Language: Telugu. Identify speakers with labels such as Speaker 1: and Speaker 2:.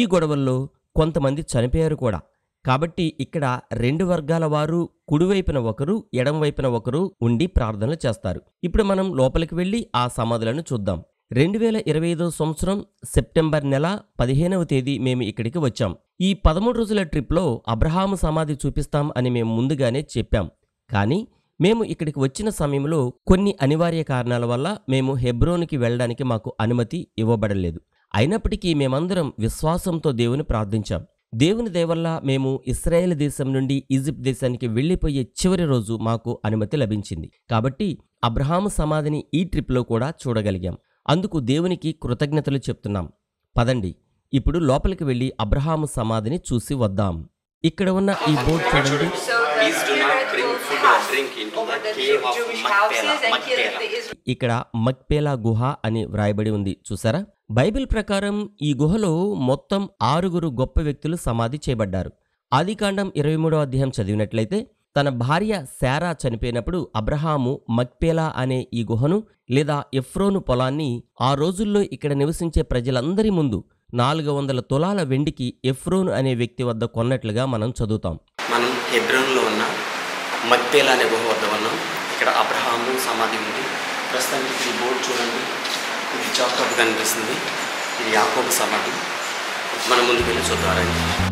Speaker 1: ఈ గొడవల్లో కొంతమంది చనిపోయారు కూడా. కాబట్టి ఇక్కడ 2 వర్గాల వారు కుడివైపున ఒకరు, ఎడమవైపున ఒకరు ఉండి ప్రార్థనలు చేస్తారు. ఇప్పుడు మనం లోపలికి వెళ్ళి ఆ సమాధులను చూద్దాం. 2025 సంవత్సరం సెప్టెంబర్ నెల 15వ తేదీ మేము ఇక్కడికి వచ్చాం. ఈ 13 రోజుల ట్రిప్లో అబ్రహాము సమాధి చూపిస్తాం అని మేము ముందుగానే చెప్పాం. కానీ మేము ఇక్కడికి వచ్చిన సమయంలో కొన్ని అనివార్య కారణాల వల్ల మేము హెబ్రోనుకి వెళ్ళడానికి మాకు అనుమతి ఇవ్వబడలేదు. అయినప్పటికీ మేమందరం విశ్వాసంతో దేవుని ప్రార్థించాం. దేవుని దయ వల్ల మేము ఇశ్రాయేలు దేశం నుండి ఈజిప్ట్ దేశానికి వెళ్లిపోయే చివరి రోజు మాకు అనుమతి లభించింది. కాబట్టి అబ్రహాము సమాధిని ఈ ట్రిప్లో కూడా చూడగలిగాం. అందుకు దేవునికి కృతజ్ఞతలు చెప్తున్నాం. పదండి ఇప్పుడు లోపలికి వెళ్లి అబ్రహాము సమాధిని చూసి వద్దాం. ఇక్కడ ఉన్న ఈ బోర్డు చూడండి. ఇక్కడ మక్పేలా గుహ అని వ్రాయబడి ఉంది, చూసారా? బైబిల్ ప్రకారం ఈ గుహలో మొత్తం 6 గొప్ప వ్యక్తులు సమాధి చేయబడ్డారు. ఆదికాండం 23వ అధ్యాయం చదివినట్లయితే తన భార్య శారా చనిపోయినప్పుడు అబ్రహాము మక్పేలా అనే ఈ గుహను లేదా ఎఫ్రోను పొలాన్ని ఆ రోజుల్లో ఇక్కడ నివసించే ప్రజలందరి ముందు 400 తులాల వెండికి ఎఫ్రోను అనే వ్యక్తి వద్ద కొన్నట్లుగా మనం చదువుతాం.
Speaker 2: మనం హెబ్రోన్లో ఉన్న మక్పేలా అనే గుహ వద్ద ఉన్నాం. ఇక్కడ అబ్రహాము సమాధి ఉంది. ప్రస్తుతానికి ఈ బోర్డు చూడండి, ఇది చాక్లెట్ కనిపిస్తుంది. ఇది యాకోబు సమాధి. మనం ముందుకు వెళ్ళి చూద్దాం.